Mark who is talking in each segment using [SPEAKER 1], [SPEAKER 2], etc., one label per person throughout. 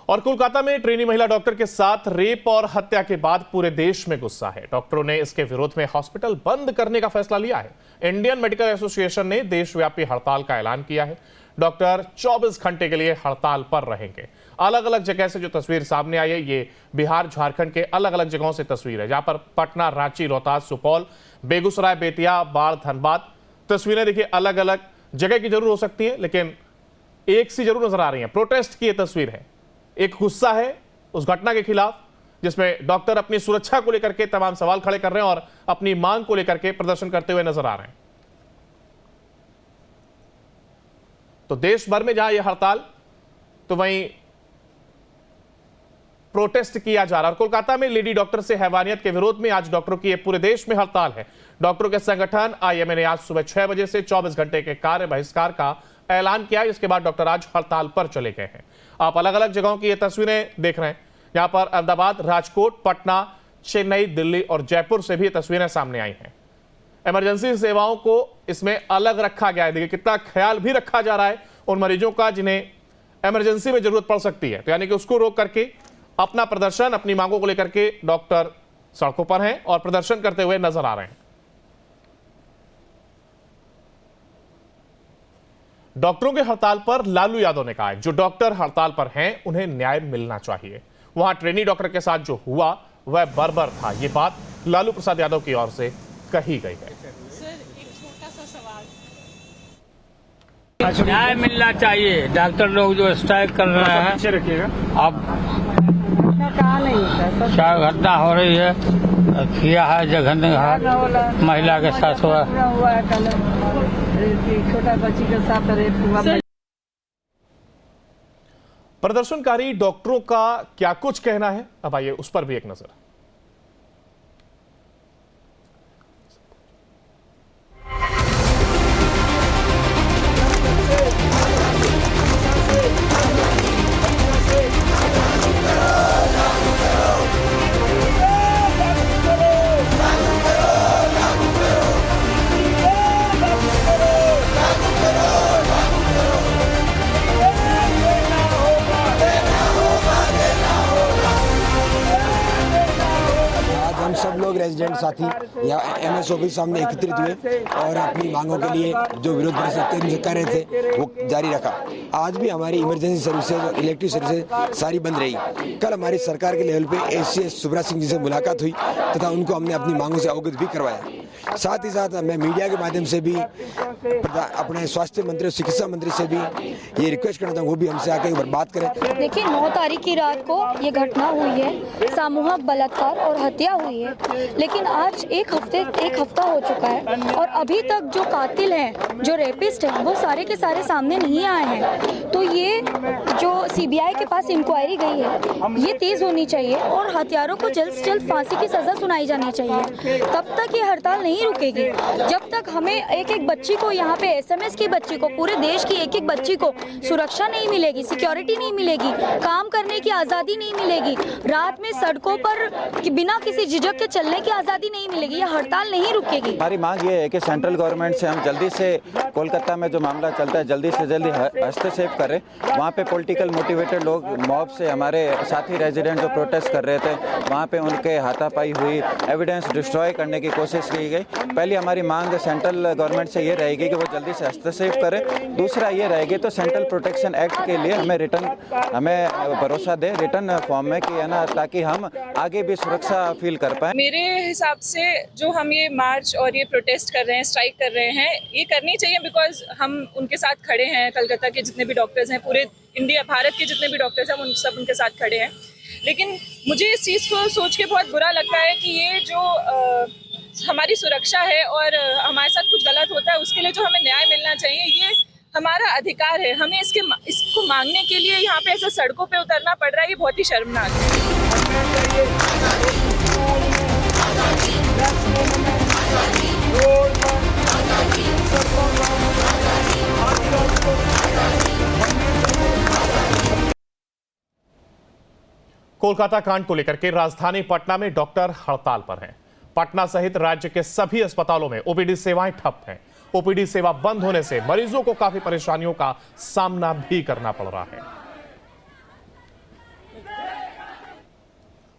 [SPEAKER 1] और कोलकाता में ट्रेनी महिला डॉक्टर के साथ रेप और हत्या के बाद पूरे देश में गुस्सा है। डॉक्टरों ने इसके विरोध में हॉस्पिटल बंद करने का फैसला लिया है। इंडियन मेडिकल एसोसिएशन ने देशव्यापी हड़ताल का ऐलान किया है। डॉक्टर 24 घंटे के लिए हड़ताल पर रहेंगे। अलग अलग जगह से जो तस्वीर सामने आई है, ये बिहार झारखंड के अलग अलग जगहों से तस्वीर है, जहां पर पटना, रांची, रोहतास, सुपौल, बेगूसराय, बेतिया, बाढ़, धनबाद। तस्वीरें देखिए अलग अलग जगह की जरूर हो सकती है, लेकिन एक सी जरूर नजर आ रही है। प्रोटेस्ट की ये तस्वीर है। एक गुस्सा है उस घटना के खिलाफ जिसमें डॉक्टर अपनी सुरक्षा को लेकर के तमाम सवाल खड़े कर रहे हैं और अपनी मांग को लेकर के प्रदर्शन करते हुए नजर आ रहे हैं। तो देश भर में जहां यह हड़ताल, तो वहीं प्रोटेस्ट किया जा रहा है। और कोलकाता में लेडी डॉक्टर से हैवानियत के विरोध में आज डॉक्टरों की पूरे देश में हड़ताल है। डॉक्टरों के संगठन आईएमए ने आज सुबह 6 बजे से 24 घंटे के कार्य बहिष्कार का ऐलान किया। इसके बाद डॉक्टर आज हड़ताल पर चले गए हैं। आप अलग अलग जगहों की ये तस्वीरें देख रहे हैं। यहां पर अहमदाबाद, राजकोट, पटना, चेन्नई, दिल्ली और जयपुर से भी ये तस्वीरें सामने आई हैं। इमरजेंसी सेवाओं को इसमें अलग रखा गया है। देखिए कितना ख्याल भी रखा जा रहा है उन मरीजों का जिन्हें इमरजेंसी में जरूरत पड़ सकती है। तो यानी कि उसको रोक करके अपना प्रदर्शन, अपनी मांगों को लेकर के डॉक्टर सड़कों पर हैं और प्रदर्शन करते हुए नजर आ रहे हैं। डॉक्टरों के हड़ताल पर लालू यादव ने कहा है, जो डॉक्टर हड़ताल पर हैं उन्हें न्याय मिलना चाहिए। वहां ट्रेनी डॉक्टर के साथ जो हुआ वह बर्बर था। यह बात लालू प्रसाद यादव की ओर से कही गई है।
[SPEAKER 2] सर, एक छोटा सा सवाल, न्याय मिलना चाहिए। डॉक्टर लोग जो स्ट्राइक कर रहे हैं, अब क्या घटना हो रही है, किया है जघन्य महिला के साथ हुआ,
[SPEAKER 3] छोटा बच्ची के साथ रेप हुआ।
[SPEAKER 1] प्रदर्शनकारी डॉक्टरों का क्या कुछ कहना है, अब आइए उस पर भी एक नजर।
[SPEAKER 4] सब लोग रेजिडेंट साथी या एमएस ऑफिस सामने एकत्रित हुए और अपनी मांगों के लिए जो विरोध प्रदर्शन कर रहे थे वो जारी रखा। आज भी हमारी इमरजेंसी सर्विसेज और इलेक्ट्रिक सर्विसेज सारी बंद रही। कल हमारी सरकार के लेवल पे एसीएस सुब्रत सिंह जी से मुलाकात हुई तथा उनको हमने अपनी मांगों से अवगत भी करवाया। साथ ही साथ मैं मीडिया के माध्यम से भी अपने स्वास्थ्य मंत्री और चिकित्सा मंत्री से भी ये रिक्वेस्ट करना चाहूँ, वो भी हमसे आके एक बार बात करें।
[SPEAKER 5] देखिए 9 तारीख की रात को ये घटना हुई है, सामूहिक बलात्कार और हत्या हुई है, लेकिन आज एक हफ्ता हो चुका है और अभी तक जो कातिल हैं, जो रेपिस्ट हैं, वो सारे के सारे सामने नहीं आए हैं। तो ये जो सीबीआई के पास इंक्वायरी गई है, ये तेज होनी चाहिए और हत्यारों को जल्द से जल्द फांसी की सजा सुनाई जानी चाहिए। तब तक ये हड़ताल नहीं रुकेगी जब तक हमें एक बच्ची को, यहाँ पे एसएमएस की बच्ची को, पूरे देश की एक बच्ची को सुरक्षा नहीं मिलेगी, सिक्योरिटी नहीं मिलेगी, काम करने की आजादी नहीं मिलेगी, रात में सड़कों पर बिना किसी झिझक के चलने की आजादी नहीं मिलेगी। यह हड़ताल नहीं रुकेगी।
[SPEAKER 6] हमारी मांग ये है कि सेंट्रल गवर्नमेंट से हम जल्दी से कोलकाता में जो मामला चलता है जल्दी से जल्दी हस्तक्षेप करें। वहाँ पे पॉलिटिकल मोटिवेटेड लोग मॉब से, हमारे साथी रेजिडेंट जो प्रोटेस्ट कर रहे थे, वहाँ पे उनके हाथापाई हुई, एविडेंस डिस्ट्रॉय करने की कोशिश की गई। पहली हमारी मांग सेंट्रल गवर्नमेंट से ये रहेगी कि वो जल्दी से हस्तक्षेप करें। दूसरा ये रहेगी तो सेंट्रल प्रोटेक्शन एक्ट के लिए हमें भरोसा दे रिटर्न फॉर्म में, कि है ना, ताकि हम आगे भी सुरक्षा फील कर पाए।
[SPEAKER 7] मेरे हिसाब से जो हम ये मार्च और ये प्रोटेस्ट कर रहे हैं, स्ट्राइक कर रहे हैं, ये करनी चाहिए बिकॉज हम उनके साथ खड़े हैं। कलकत्ता के जितने भी डॉक्टर्स हैं, पूरे इंडिया, भारत के जितने भी डॉक्टर्स हैं, उन सब उनके साथ खड़े हैं। लेकिन मुझे इस चीज़ को सोच के बहुत बुरा लगता है कि ये जो हमारी सुरक्षा है और हमारे साथ कुछ गलत होता है, उसके लिए जो हमें न्याय मिलना चाहिए, ये हमारा अधिकार है। हमें इसको मांगने के लिए यहाँ पे ऐसे सड़कों पे उतरना पड़ रहा है, ये बहुत ही शर्मनाक है।
[SPEAKER 1] कोलकाता कांड को लेकर के राजधानी पटना में डॉक्टर हड़ताल पर हैं। पटना सहित राज्य के सभी अस्पतालों में ओपीडी सेवाएं ठप हैं। ओपीडी सेवा बंद होने से मरीजों को काफी परेशानियों का सामना भी करना पड़ रहा है।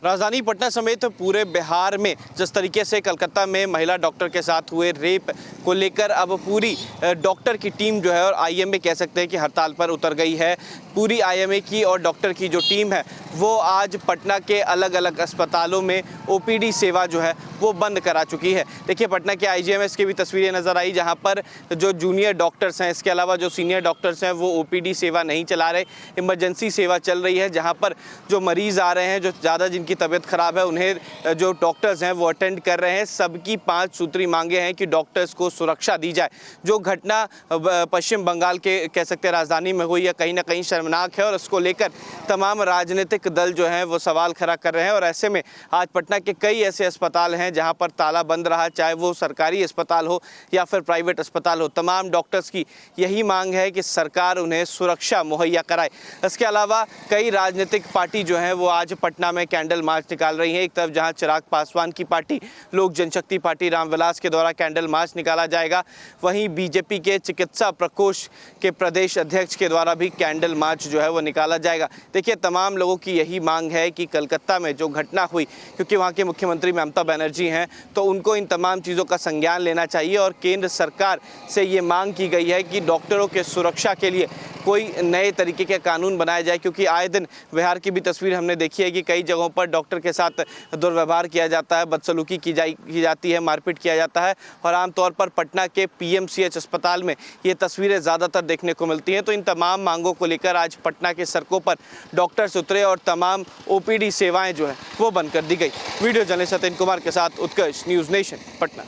[SPEAKER 8] राजधानी पटना समेत पूरे बिहार में जिस तरीके से कलकत्ता में महिला डॉक्टर के साथ हुए रेप को लेकर अब पूरी डॉक्टर की टीम जो है और आईएमए कह सकते हैं कि हड़ताल पर उतर गई है। पूरी आईएमए की और डॉक्टर की जो टीम है वो आज पटना के अलग अलग अस्पतालों में ओपीडी सेवा जो है वो बंद करा चुकी है। देखिए पटना के आईजीएमएस की भी तस्वीरें नज़र आई जहां पर जो जूनियर डॉक्टर्स हैं, इसके अलावा जो सीनियर डॉक्टर्स हैं वो ओपीडी सेवा नहीं चला रहे, इमरजेंसी सेवा चल रही है। जहां पर जो मरीज़ आ रहे हैं, जो ज़्यादा जिनकी तबीयत ख़राब है, उन्हें जो डॉक्टर्स हैं वो अटेंड कर रहे हैं। सबकी 5 सूत्री मांगे हैं कि डॉक्टर्स को सुरक्षा दी जाए। जो घटना पश्चिम बंगाल के कह सकते हैं राजधानी में हुई है, कहीं ना कहीं शर्मनाक है और उसको लेकर तमाम राजनीतिक दल जो हैं वो सवाल खड़ा कर रहे हैं। और ऐसे में आज पटना के कई ऐसे अस्पताल हैं जहां पर ताला बंद रहा, चाहे वो सरकारी अस्पताल हो या फिर प्राइवेट अस्पताल हो। तमाम डॉक्टर्स की यही मांग है कि सरकार उन्हें सुरक्षा मुहैया कराए। इसके अलावा कई राजनीतिक पार्टी जो हैं वो आज पटना में कैंडल मार्च निकाल रही है। एक तरफ जहां चिराग पासवान की पार्टी लोक जनशक्ति पार्टी रामविलास के द्वारा कैंडल मार्च निकाला जाएगा, वहीं बीजेपी के चिकित्सा प्रकोष्ठ के प्रदेश अध्यक्ष के द्वारा भी कैंडल मार्च जो है वो निकाला जाएगा। देखिए तमाम लोगों की यही मांग है कि कलकत्ता में जो घटना हुई, क्योंकि वहाँ के मुख्यमंत्री ममता बनर्जी हैं, तो उनको इन तमाम चीज़ों का संज्ञान लेना चाहिए और केंद्र सरकार से ये मांग की गई है कि डॉक्टरों के सुरक्षा के लिए कोई नए तरीके के कानून बनाए जाए। क्योंकि आए दिन बिहार की भी तस्वीर हमने देखी है कि कई जगहों पर डॉक्टर के साथ दुर्व्यवहार किया जाता है, बदसलूकी की जाती है, मारपीट किया जाता है और आमतौर पर पटना के पीएमसीएच अस्पताल में ये तस्वीरें ज़्यादातर देखने को मिलती हैं। तो इन तमाम मांगों को लेकर आज पटना के सड़कों पर डॉक्टर्स उतरे और तमाम ओपीडी सेवाएं जो है वो बंद कर दी गई। वीडियो जर्नलिस्ट सत्येंद्र कुमार के साथ उत्कर्ष, न्यूज़ नेशन, पटना।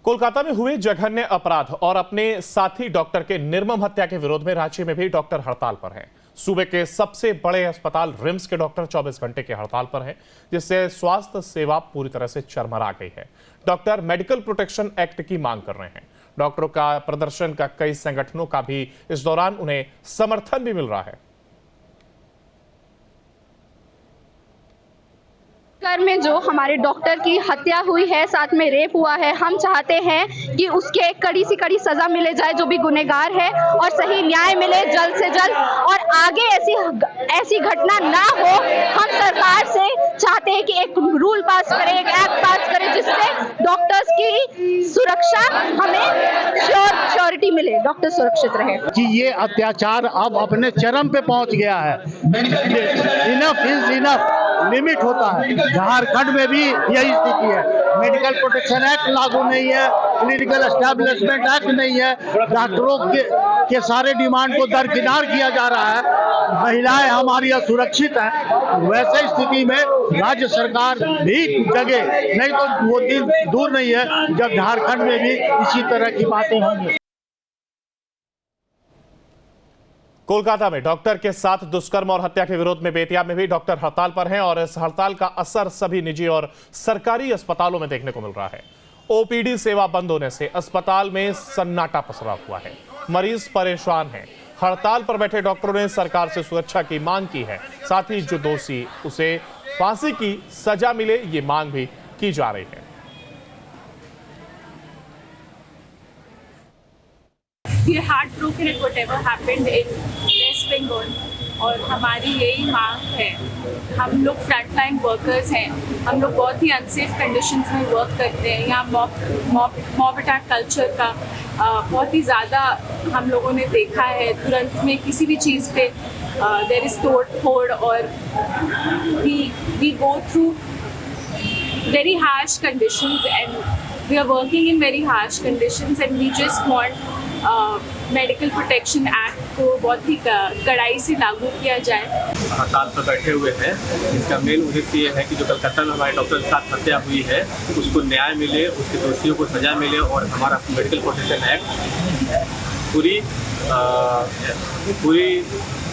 [SPEAKER 1] कोलकाता में हुए जघन्य अपराध और अपने साथी डॉक्टर के निर्मम हत्या के विरोध में रांची में भी डॉक्टर हड़ताल पर हैं। सूबे के सबसे बड़े अस्पताल रिम्स के डॉक्टर 24 घंटे के हड़ताल पर हैं, जिससे स्वास्थ्य सेवा पूरी तरह से चरमरा गई है। डॉक्टर मेडिकल प्रोटेक्शन एक्ट की मांग कर रहे हैं। डॉक्टरों का प्रदर्शन का कई संगठनों का भी इस दौरान उन्हें समर्थन भी मिल रहा है।
[SPEAKER 9] में जो हमारे डॉक्टर की हत्या हुई है, साथ में रेप हुआ है, हम चाहते हैं कि उसके एक कड़ी से कड़ी सजा मिले जाए जो भी गुनहगार है और सही न्याय मिले जल्द से जल्द और आगे ऐसी घटना ना हो। हम सरकार से चाहते हैं कि एक रूल पास करे, एक एक्ट पास करे जिससे डॉक्टर्स की सुरक्षा हमें श्योरिटी मिले, डॉक्टर सुरक्षित रहे।
[SPEAKER 10] कि ये अत्याचार अब अपने चरम पे पहुंच गया है। इनफ इज इनफ, लिमिट होता है। झारखंड में भी यही स्थिति है। मेडिकल प्रोटेक्शन एक्ट लागू नहीं है, क्लिनिकल एस्टैब्लिशमेंट एक्ट नहीं है, डॉक्टरों के सारे डिमांड को दरकिनार किया जा रहा है, महिलाएं हमारी असुरक्षित हैं। वैसे स्थिति में राज्य सरकार भी जगे, नहीं तो वो दिन दूर नहीं है जब झारखंड में भी इसी तरह की बातें होंगी।
[SPEAKER 1] कोलकाता में डॉक्टर के साथ दुष्कर्म और हत्या के विरोध में बेतिया में भी डॉक्टर हड़ताल पर हैं और इस हड़ताल का असर सभी निजी और सरकारी अस्पतालों में देखने को मिल रहा है। ओपीडी सेवा बंद होने से अस्पताल में सन्नाटा पसरा हुआ है, मरीज परेशान हैं। हड़ताल पर बैठे डॉक्टरों ने सरकार से सुरक्षा की मांग की है, साथ ही जो दोषी उसे फांसी की सजा मिले ये मांग भी की जा रही है।
[SPEAKER 7] We are heartbroken at whatever happened in West Bengal और हमारी यही मांग है। हम लोग फ्रंट लाइन वर्कर्स हैं, हम लोग बहुत ही अनसेफ कंडीशंस में वर्क करते हैं। यहाँ मॉब अटैक कल्चर का बहुत ही ज़्यादा हम लोगों ने देखा है। तुरंत में किसी भी चीज़ पे देयर इज तोड़ फोड़ और we go through very harsh conditions and we are working in very harsh conditions and we just want medical protection act को बहुत ही कड़ाई से लागू किया जाए।
[SPEAKER 11] हड़ताल पर बैठे हुए हैं, इसका मेन उद्देश्य ये है कि जो कलकत्ता में हमारे डॉक्टर के साथ हत्या हुई है उसको न्याय मिले, उसके दोषियों को सजा मिले और हमारा मेडिकल प्रोटेक्शन एक्ट पूरी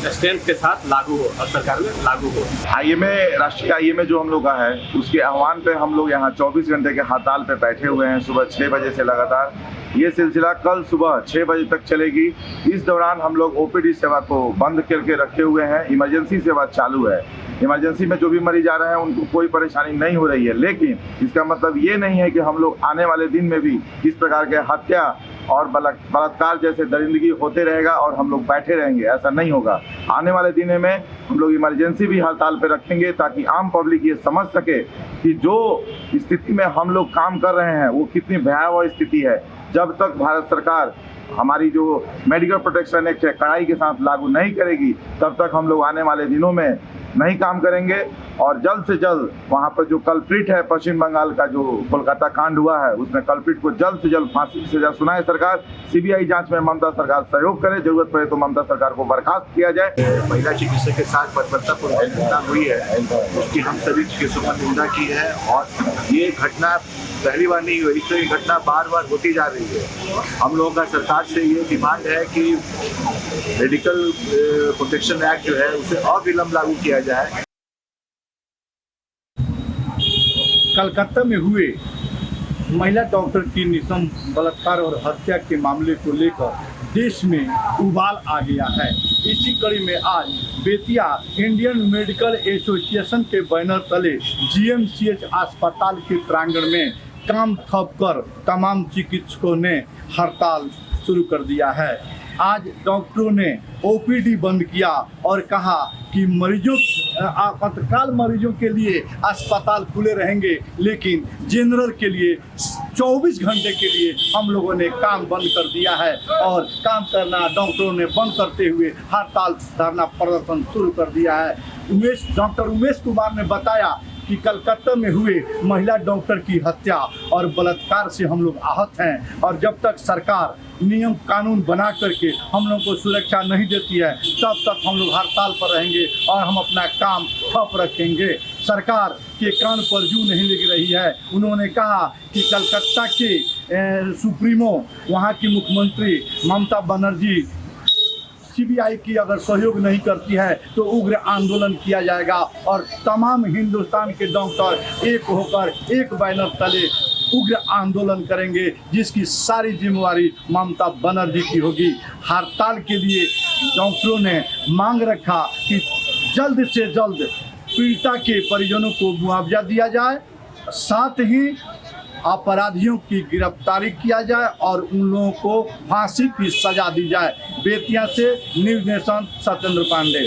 [SPEAKER 11] स्ट्रेंथ के साथ लागू हो और सरकार में लागू हो।
[SPEAKER 12] आईएमए, राष्ट्रीय आईएमए जो हम लोग का है, उसके आह्वान पे हम लोग यहाँ 24 घंटे के हड़ताल पे बैठे हुए हैं। सुबह 6 बजे से लगातार ये सिलसिला कल सुबह 6 बजे तक चलेगी। इस दौरान हम लोग ओपीडी सेवा को बंद करके रखे हुए हैं, इमरजेंसी सेवा चालू है। इमरजेंसी में जो भी मरीज आ रहे हैं उनको कोई परेशानी नहीं हो रही है, लेकिन इसका मतलब ये नहीं है कि हम लोग आने वाले दिन में भी इस प्रकार के हत्या और बलात्कार जैसे दरिंदगी होते रहेगा और हम लोग बैठे रहेंगे, ऐसा नहीं होगा। आने वाले दिनों में हम लोग इमरजेंसी भी हड़ताल पे रखेंगे ताकि आम पब्लिक ये समझ सके कि जो स्थिति में हम लोग काम कर रहे हैं वो कितनी भयावह स्थिति है। जब तक भारत सरकार हमारी जो मेडिकल प्रोटेक्शन एक्ट है कड़ाई के साथ लागू नहीं करेगी, तब तक हम लोग आने वाले दिनों में नहीं काम करेंगे। और जल्द से जल्द वहाँ पर जो कल्प्रिट है, पश्चिम बंगाल का जो कोलकाता कांड हुआ है, उसमें कल्प्रिट को जल्द से जल्द फांसी की सजा सुनाए सरकार। सीबीआई जांच में ममता सरकार सहयोग करे, जरूरत पड़े तो ममता सरकार को बर्खास्त किया जाए।
[SPEAKER 13] महिला चिकित्सक के साथ बर्बरतापूर्ण घटना हुई है, उसकी हम सभी चिकित्सकों ने निंदा की है और ये घटना पहली बार नहीं हुई, इस तरह की घटना बार बार होती जा रही है। हम लोगों का सरकार से ये डिमांड है कि मेडिकल प्रोटेक्शन एक्ट जो है उसे अविलंब लागू किया जाए।
[SPEAKER 10] कलकत्ता में हुए महिला डॉक्टर की निशम बलात्कार और हत्या के मामले को लेकर देश में उबाल आ गया है। इसी कड़ी में आज बेतिया इंडियन मेडिकल एसोसिएशन के बैनर तले जीएमसीएच अस्पताल के प्रांगण में काम ठप कर तमाम चिकित्सकों ने हड़ताल शुरू कर दिया है। आज डॉक्टरों ने ओपीडी बंद किया और कहा कि मरीजों आपातकाल मरीजों के लिए अस्पताल खुले रहेंगे, लेकिन जनरल के लिए 24 घंटे के लिए हम लोगों ने काम बंद कर दिया है। और काम करना डॉक्टरों ने बंद करते हुए हड़ताल धरना प्रदर्शन शुरू कर दिया है। डॉक्टर उमेश कुमार ने बताया कि कलकत्ता में हुए महिला डॉक्टर की हत्या और बलात्कार से हम लोग आहत हैं और जब तक सरकार नियम कानून बना करके हम लोग को सुरक्षा नहीं देती है तब तक हम लोग हड़ताल पर रहेंगे और हम अपना काम ठप रखेंगे। सरकार के कान पर जू नहीं लग रही है। उन्होंने कहा कि कलकत्ता के सुप्रीमो वहाँ की मुख्यमंत्री ममता बनर्जी सीबीआई की अगर सहयोग नहीं करती है तो उग्र आंदोलन किया जाएगा और तमाम हिंदुस्तान के डॉक्टर एक होकर एक बैनर तले उग्र आंदोलन करेंगे, जिसकी सारी जिम्मेवारी ममता बनर्जी की होगी। हड़ताल के लिए डॉक्टरों ने मांग रखा कि जल्द से जल्द पीड़िता के परिजनों को मुआवजा दिया जाए, साथ ही अपराधियों की गिरफ्तारी किया जाए और उन लोगों को फांसी की सजा दी जाए। बेतिया से न्यूज़ नेशन सत्येंद्र पांडे।